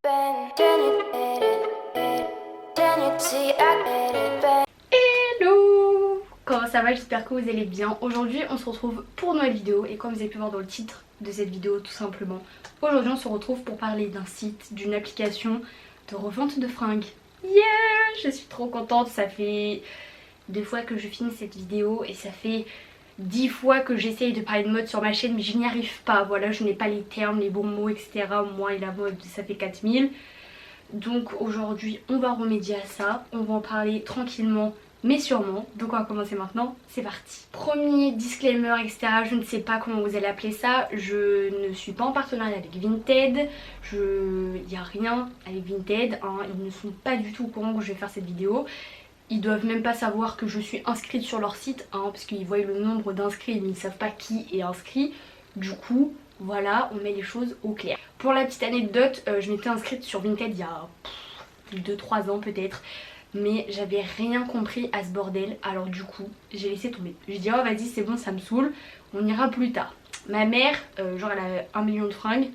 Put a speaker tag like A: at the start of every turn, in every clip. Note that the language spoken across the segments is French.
A: Hello! Comment ça va? J'espère que vous allez bien. Aujourd'hui on se retrouve pour une nouvelle vidéo et comme vous avez pu voir dans le titre de cette vidéo tout simplement, aujourd'hui on se retrouve pour parler d'un site, d'une application de revente de fringues. Yeah! Je suis trop contente, ça fait 2 fois que je filme cette vidéo et ça fait 10 fois que j'essaye de parler de mode sur ma chaîne mais je n'y arrive pas. Voilà, je n'ai pas les termes, les bons mots, etc. Moi et la mode ça fait 4000. Donc aujourd'hui on va remédier à ça, on va en parler tranquillement mais sûrement. Donc on va commencer maintenant, c'est parti. Premier disclaimer, etc. Je ne sais pas comment vous allez appeler ça. Je ne suis pas en partenariat avec Vinted. Il n'y a rien avec Vinted, hein. Ils ne sont pas du tout au courant que je vais faire cette vidéo. Ils doivent même pas savoir que je suis inscrite sur leur site, hein, parce qu'ils voient le nombre d'inscrits mais ils savent pas qui est inscrit. Du coup voilà, on met les choses au clair. Pour la petite anecdote, je m'étais inscrite sur Vinted il y a 2-3 ans peut-être, mais j'avais rien compris à ce bordel, alors du coup j'ai laissé tomber. J'ai dit oh vas-y c'est bon, ça me saoule, on ira plus tard. Ma mère, genre elle a 1 million de fringues,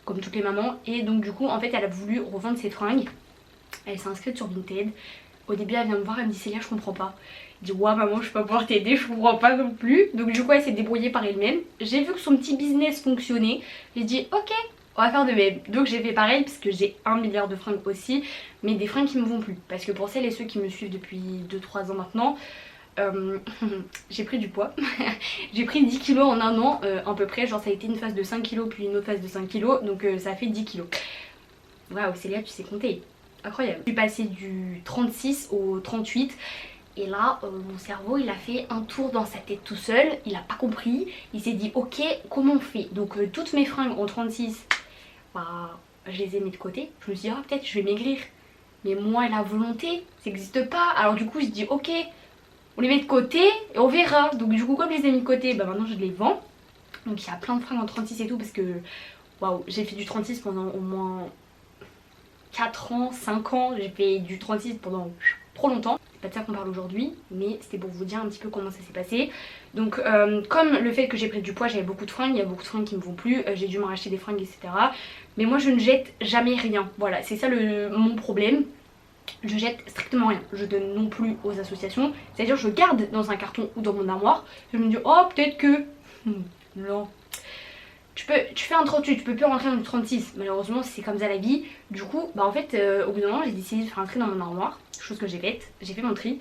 A: comme toutes les mamans, et donc du coup en fait elle a voulu revendre ses fringues. Elle s'est inscrite sur Vinted. Au début elle vient me voir, elle me dit Célia je comprends pas. Je dis ouais maman je peux pas pouvoir t'aider, je comprends pas non plus. Donc du coup elle s'est débrouillée par elle-même. J'ai vu que son petit business fonctionnait. J'ai dit ok on va faire de même. Donc j'ai fait pareil parce que j'ai 1 milliard de fringues aussi. Mais des fringues qui me vont plus. Parce que pour celles et ceux qui me suivent depuis 2-3 ans maintenant, j'ai pris du poids. J'ai pris 10 kilos en un an à peu près. Genre ça a été une phase de 5 kilos puis une autre phase de 5 kilos. Donc ça a fait 10 kilos. Waouh Célia tu sais compter. Incroyable. Je suis passée du 36 au 38 et là mon cerveau il a fait un tour dans sa tête tout seul, il a pas compris, il s'est dit ok comment on fait. Donc toutes mes fringues en 36, bah, je les ai mis de côté. Je me suis dit ah peut-être je vais maigrir, mais moi et la volonté ça n'existe pas. Alors du coup je dis ok on les met de côté et on verra. Donc du coup comme je les ai mis de côté, bah maintenant je les vends. Donc il y a plein de fringues en 36 et tout parce que waouh j'ai fait du 36 pendant au moins 4 ans, 5 ans, j'ai fait du 36 pendant trop longtemps. C'est pas de ça qu'on parle aujourd'hui, mais c'était pour vous dire un petit peu comment ça s'est passé. Donc comme le fait que j'ai pris du poids, j'avais beaucoup de fringues, il y a beaucoup de fringues qui me vont plus, j'ai dû m'en racheter des fringues, etc. Mais moi je ne jette jamais rien, voilà, c'est ça mon problème. Je jette strictement rien, je donne non plus aux associations, c'est-à-dire je garde dans un carton ou dans mon armoire. Je me dis oh peut-être que... non. Tu fais un 38, tu peux plus rentrer dans le 36, malheureusement c'est comme ça la vie. Du coup bah en fait au bout d'un moment j'ai décidé de faire un tri dans mon armoire, chose que j'ai faite, j'ai fait mon tri.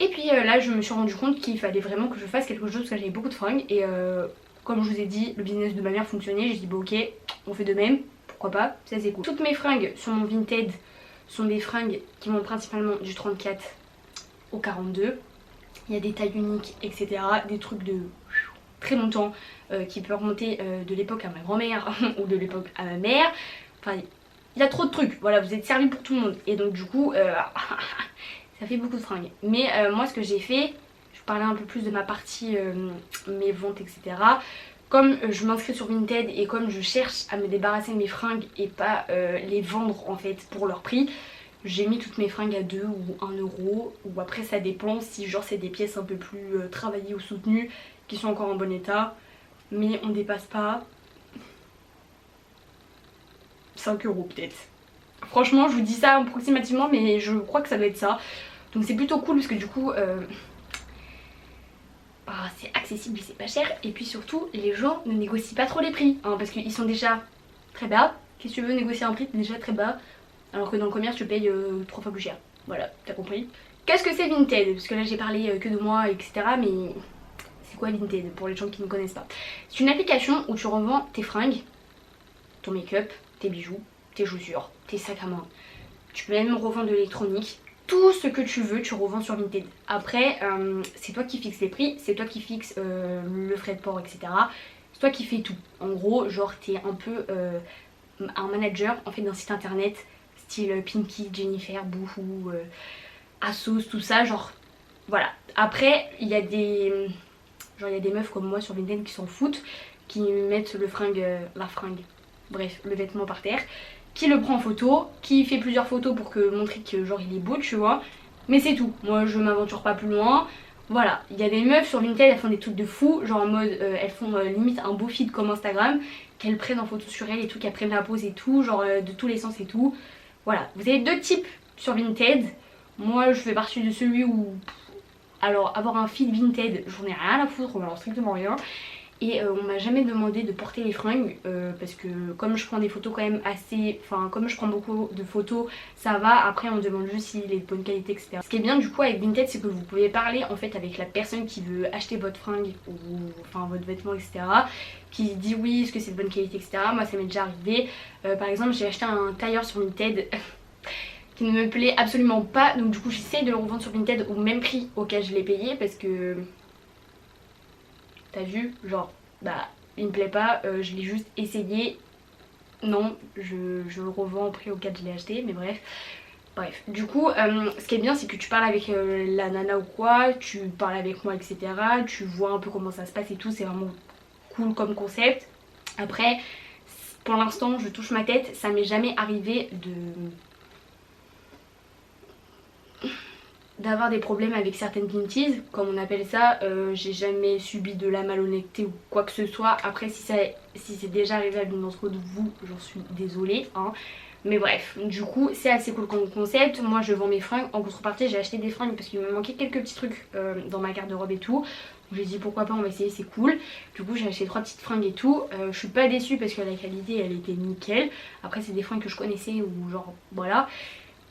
A: Et puis là je me suis rendu compte qu'il fallait vraiment que je fasse quelque chose parce que j'avais beaucoup de fringues. Et comme je vous ai dit, le business de ma mère fonctionnait, j'ai dit bah ok on fait de même, pourquoi pas, ça c'est cool. Toutes mes fringues sur mon Vinted sont des fringues qui vont principalement du 34 au 42. Il y a des tailles uniques etc, des trucs de très longtemps qui peut remonter de l'époque à ma grand-mère ou de l'époque à ma mère. Enfin il y a trop de trucs, voilà vous êtes servi pour tout le monde. Et donc du coup ça fait beaucoup de fringues. Mais moi ce que j'ai fait, je parlais un peu plus de ma partie mes ventes etc. Comme je m'inscris sur Vinted et comme je cherche à me débarrasser de mes fringues et pas les vendre en fait pour leur prix, j'ai mis toutes mes fringues à 2 ou 1 euro, ou après ça dépend si genre c'est des pièces un peu plus travaillées ou soutenues qui sont encore en bon état, mais on dépasse pas 5 euros peut-être. Franchement je vous dis ça approximativement mais je crois que ça doit être ça. Donc c'est plutôt cool parce que du coup bah, c'est accessible et c'est pas cher. Et puis surtout les gens ne négocient pas trop les prix hein, parce qu'ils sont déjà très bas. Qu'est-ce que tu veux négocier un prix déjà très bas alors que dans le commerce tu payes 3 fois plus cher. Voilà, t'as compris. Qu'est-ce que c'est Vinted? Parce que là j'ai parlé que de moi etc, mais c'est quoi Vinted pour les gens qui ne connaissent pas? C'est une application où tu revends tes fringues, ton make-up, tes bijoux, tes chaussures, tes sacs à main. Tu peux même revendre de l'électronique. Tout ce que tu veux tu revends sur Vinted. Après c'est toi qui fixes les prix, c'est toi qui fixes le frais de port etc. C'est toi qui fais tout. En gros genre t'es un peu un manager en fait d'un site internet style Pinky, Jennifer, Boohoo, Asos, tout ça genre voilà. Après il y a des meufs comme moi sur Vinted qui s'en foutent, qui mettent la fringue, bref le vêtement par terre, qui le prend en photo, qui fait plusieurs photos pour montrer que genre il est beau tu vois, mais c'est tout. Moi je m'aventure pas plus loin. Voilà, il y a des meufs sur Vinted, elles font des trucs de fou, genre en mode elles font limite un beau feed comme Instagram. qu'elle prenne en photo sur elle et tout, qu'elle prenne la pose et tout, genre de tous les sens et tout. Voilà, vous avez deux types sur Vinted. Moi je fais partie de celui où, alors avoir un feed Vinted, j'en ai rien à foutre, alors strictement rien. Et on m'a jamais demandé de porter les fringues parce que comme je prends des photos quand même assez, enfin comme je prends beaucoup de photos, ça va. Après on me demande juste s'il est de bonne qualité, etc. Ce qui est bien du coup avec Vinted, c'est que vous pouvez parler en fait avec la personne qui veut acheter votre fringue ou enfin votre vêtement, etc. Qui dit oui, est-ce que c'est de bonne qualité, etc. Moi ça m'est déjà arrivé. Par exemple j'ai acheté un tailleur sur Vinted qui ne me plaît absolument pas, donc du coup j'essaie de le revendre sur Vinted au même prix auquel je l'ai payé parce que t'as vu, genre bah il me plaît pas, je l'ai juste essayé, non je le revends au prix auquel je l'ai acheté, mais bref. Bref, du coup, ce qui est bien, c'est que tu parles avec la nana ou quoi, tu parles avec moi, etc. Tu vois un peu comment ça se passe et tout, c'est vraiment cool comme concept. Après, pour l'instant, je touche ma tête, ça m'est jamais arrivé d'avoir des problèmes avec certaines pinties, comme on appelle ça. J'ai jamais subi de la malhonnêteté ou quoi que ce soit. Après si c'est déjà arrivé à l'une d'entre vous, j'en suis désolée hein. Mais bref, du coup c'est assez cool comme concept. Moi je vends mes fringues, en contrepartie j'ai acheté des fringues parce qu'il me manquait quelques petits trucs dans ma garde-robe et tout. J'ai dit pourquoi pas, on va essayer, c'est cool. Du coup j'ai acheté 3 petites fringues et tout. Je suis pas déçue parce que la qualité elle était nickel. Après c'est des fringues que je connaissais ou genre voilà.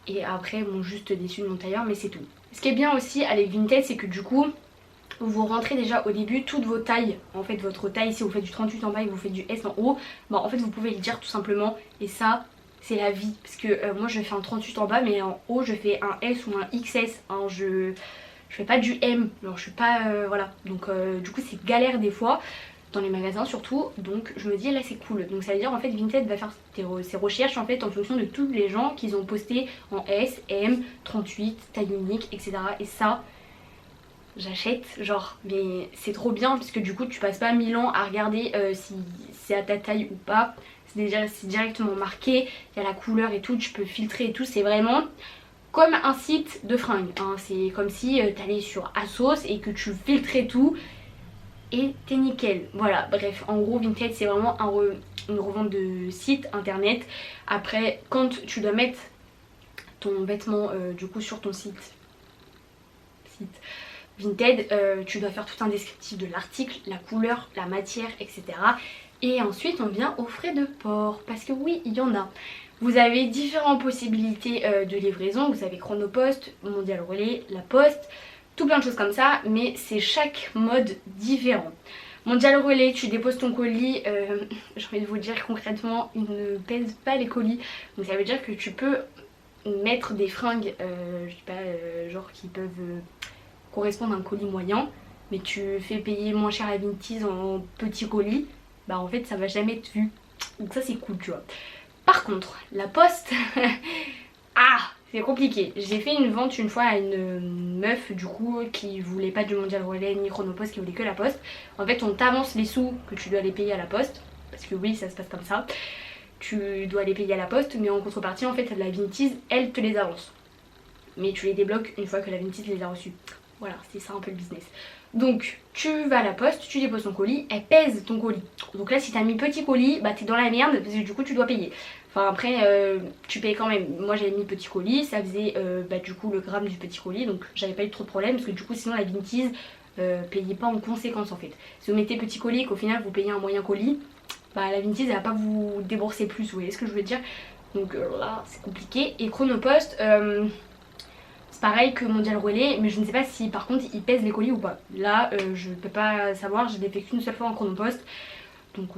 A: Et après bon juste déçu de mon tailleur, mais c'est tout. Ce qui est bien aussi avec Vinted, c'est que du coup vous rentrez déjà au début toutes vos tailles. En fait votre taille, si vous faites du 38 en bas et que vous faites du S en haut, bah en fait vous pouvez le dire tout simplement. Et ça c'est la vie, parce que moi je fais un 38 en bas, mais en haut je fais un S ou un XS hein. Je fais pas du M, genre je suis pas voilà. Donc du coup c'est galère des fois dans les magasins surtout, donc je me dis là c'est cool. Donc ça veut dire en fait Vinted va faire ses recherches en fait en fonction de tous les gens qu'ils ont posté en S, M, 38, taille unique, etc. Et ça j'achète, genre, mais c'est trop bien parce que du coup tu passes pas 1000 ans à regarder si c'est à ta taille ou pas. C'est directement marqué, il y a la couleur et tout, tu peux filtrer et tout, c'est vraiment comme un site de fringues hein. C'est comme si t'allais sur ASOS et que tu filtrais tout et t'es nickel. Voilà, bref, en gros Vinted c'est vraiment une revente de site internet. Après quand tu dois mettre ton vêtement du coup sur ton site Vinted, tu dois faire tout un descriptif de l'article, la couleur, la matière, etc. Et ensuite on vient aux frais de port, parce que oui il y en a. Vous avez différentes possibilités de livraison, vous avez Chronopost, Mondial Relais, La Poste, tout plein de choses comme ça, mais c'est chaque mode différent. Mondial Relais, tu déposes ton colis, j'ai envie de vous dire concrètement, il ne pèse pas les colis. Donc ça veut dire que tu peux mettre des fringues, je sais pas, genre qui peuvent correspondre à un colis moyen, mais tu fais payer moins cher la Vinted en petit colis, bah en fait ça va jamais être vu. Donc ça c'est cool tu vois. Par contre, la poste, ah c'est compliqué. J'ai fait une vente une fois à une meuf du coup qui voulait pas du Mondial Relais ni Chronopost, qui voulait que la poste. En fait on t'avance les sous que tu dois les payer à la poste, parce que oui ça se passe comme ça. Tu dois les payer à la poste, mais en contrepartie en fait la Vinted elle te les avance. Mais tu les débloques une fois que la Vinted les a reçus. Voilà, c'est ça un peu le business. Donc tu vas à la poste, tu déposes ton colis, elle pèse ton colis. Donc là si t'as mis petit colis, bah t'es dans la merde parce que du coup tu dois payer. Enfin après tu payes quand même. Moi j'avais mis petit colis, ça faisait bah, du coup le gramme du petit colis. Donc j'avais pas eu trop de problème parce que du coup sinon la Vinted payait pas en conséquence en fait. Si vous mettez petit colis et qu'au final vous payez un moyen colis, bah la Vinted elle va pas vous débourser plus, vous voyez ce que je veux dire. Donc là c'est compliqué. Et Chronopost... c'est pareil que Mondial Relais, mais je ne sais pas si par contre ils pèsent les colis ou pas. Là je peux pas savoir, je l'ai fait qu'une seule fois en Chronopost. Donc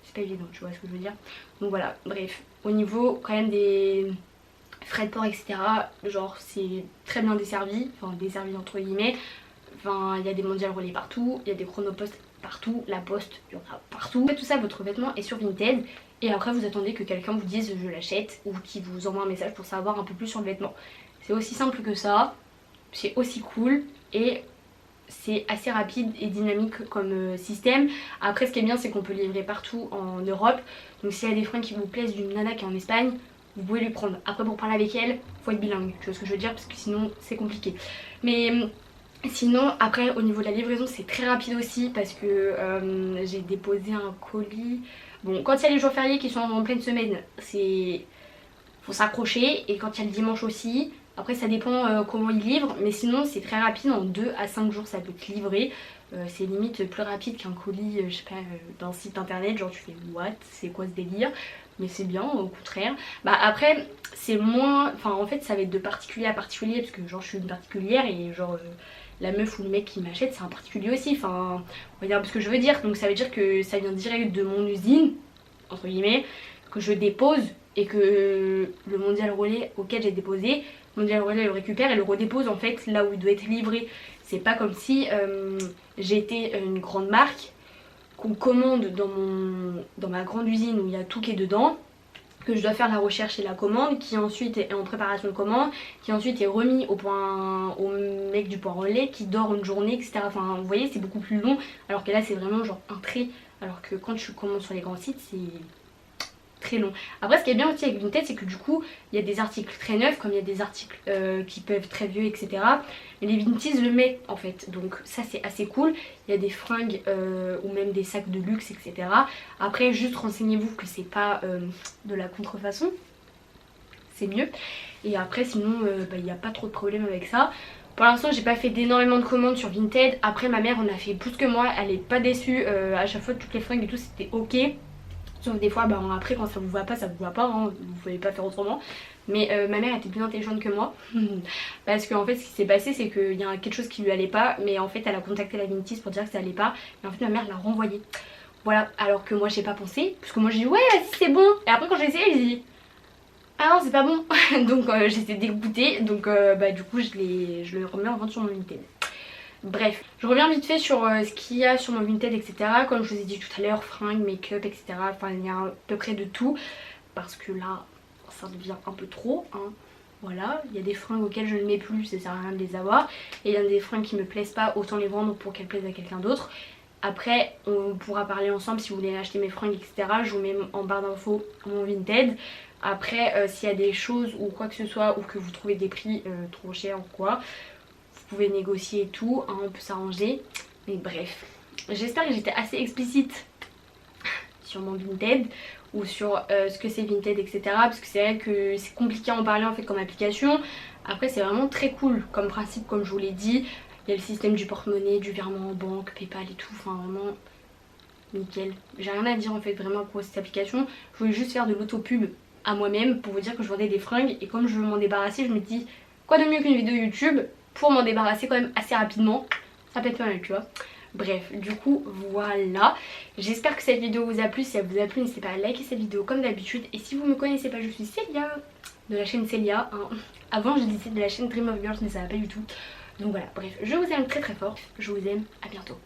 A: c'est pas évident, tu vois ce que je veux dire. Donc voilà, bref, au niveau quand même des frais de port etc, genre c'est très bien desservi, enfin desservi entre guillemets. Enfin il y a des Mondial Relais partout, il y a des Chronopost partout, la poste il y en a partout. Tout ça, votre vêtement est sur Vinted. Et après vous attendez que quelqu'un vous dise je l'achète ou qu'il vous envoie un message pour savoir un peu plus sur le vêtement. C'est aussi simple que ça, c'est aussi cool et c'est assez rapide et dynamique comme système. Après ce qui est bien c'est qu'on peut livrer partout en Europe. Donc s'il y a des fringues qui vous plaisent d'une nana qui est en Espagne, vous pouvez lui prendre. Après pour parler avec elle, faut être bilingue, tu vois ce que je veux dire, parce que sinon c'est compliqué. Mais Sinon après au niveau de la livraison c'est très rapide aussi parce que j'ai déposé un colis. Bon, quand il y a les jours fériés qui sont en pleine semaine, faut s'accrocher, et quand il y a le dimanche aussi. Après ça dépend comment ils livrent, mais sinon c'est très rapide, en 2 à 5 jours ça peut te livrer. C'est limite plus rapide qu'un colis, je sais pas, d'un site internet, genre tu fais what, c'est quoi ce délire? Mais c'est bien au contraire. Bah après c'est moins, enfin en fait ça va être de particulier à particulier, parce que genre je suis une particulière et genre la meuf ou le mec qui m'achète c'est un particulier aussi, enfin on va dire ce que je veux dire. Donc ça veut dire que ça vient direct de mon usine, entre guillemets, que je dépose, et que le Mondial Relais auquel j'ai déposé, Mondial Relais le récupère et le redépose en fait là où il doit être livré. C'est pas comme si j'étais une grande marque, qu'on commande dans ma grande usine où il y a tout qui est dedans, que je dois faire la recherche et la commande, qui ensuite est en préparation de commande, qui ensuite est remis au mec du point relais qui dort une journée, etc. Enfin vous voyez c'est beaucoup plus long, alors que là c'est vraiment genre un trait, alors que quand tu commandes sur les grands sites c'est très long. Après ce qui est bien aussi avec Vinted c'est que du coup il y a des articles très neufs comme il y a des articles qui peuvent être très vieux, etc. Mais les Vinted le met en fait, donc ça c'est assez cool. Il y a des fringues ou même des sacs de luxe, etc. Après juste renseignez-vous que c'est pas de la contrefaçon, c'est mieux. Et après sinon il n'y a pas trop de problème avec ça. Pour l'instant j'ai pas fait d'énormément de commandes sur Vinted. Après ma mère en a fait plus que moi, elle est pas déçue, à chaque fois toutes les fringues et tout c'était ok. Sauf des fois, après quand ça vous va pas, ça vous va pas, hein, vous pouvez pas faire autrement. Mais ma mère était plus intelligente que moi. Parce qu'en fait ce qui s'est passé c'est qu'il y a quelque chose qui lui allait pas. Mais en fait elle a contacté la Vinted pour dire que ça allait pas. Et en fait ma mère l'a renvoyé. Voilà, alors que moi j'ai pas pensé. Parce que moi j'ai dit ouais vas-y c'est bon. Et après quand j'ai essayé j'ai dit ah non c'est pas bon. Donc j'étais dégoûtée. Donc du coup je le remets en vente sur mon Vinted. Bref, je reviens vite fait sur ce qu'il y a sur mon Vinted, etc. Comme je vous ai dit tout à l'heure, fringues, make-up, etc. Enfin, il y a à peu près de tout. Parce que là, ça devient un peu trop, hein. Voilà, il y a des fringues auxquelles je ne mets plus, ça sert à rien de les avoir. Et il y a des fringues qui me plaisent pas, autant les vendre pour qu'elles plaisent à quelqu'un d'autre. Après, on pourra parler ensemble si vous voulez acheter mes fringues, etc. Je vous mets en barre d'infos mon Vinted. Après, s'il y a des choses ou quoi que ce soit, ou que vous trouvez des prix trop chers ou quoi, vous pouvez négocier et tout, hein, on peut s'arranger. Mais bref, j'espère que j'étais assez explicite sur mon Vinted ou sur ce que c'est Vinted, etc. Parce que c'est vrai que c'est compliqué à en parler en fait comme application. Après c'est vraiment très cool comme principe, comme je vous l'ai dit. Il y a le système du porte-monnaie, du virement en banque, Paypal et tout, enfin vraiment nickel. J'ai rien à dire en fait vraiment pour cette application. Je voulais juste faire de l'autopub à moi-même pour vous dire que je vendais des fringues, et comme je veux m'en débarrasser, je me dis quoi de mieux qu'une vidéo YouTube pour m'en débarrasser quand même assez rapidement. Ça peut être pas mal, tu vois. Bref, du coup voilà, j'espère que cette vidéo vous a plu. Si elle vous a plu, n'hésitez pas à liker cette vidéo comme d'habitude. Et si vous me connaissez pas, je suis Célia de la chaîne Célia, hein. Avant je disais de la chaîne Dream of Girls, mais ça va pas du tout. Donc voilà, bref, je vous aime très très fort, je vous aime, à bientôt.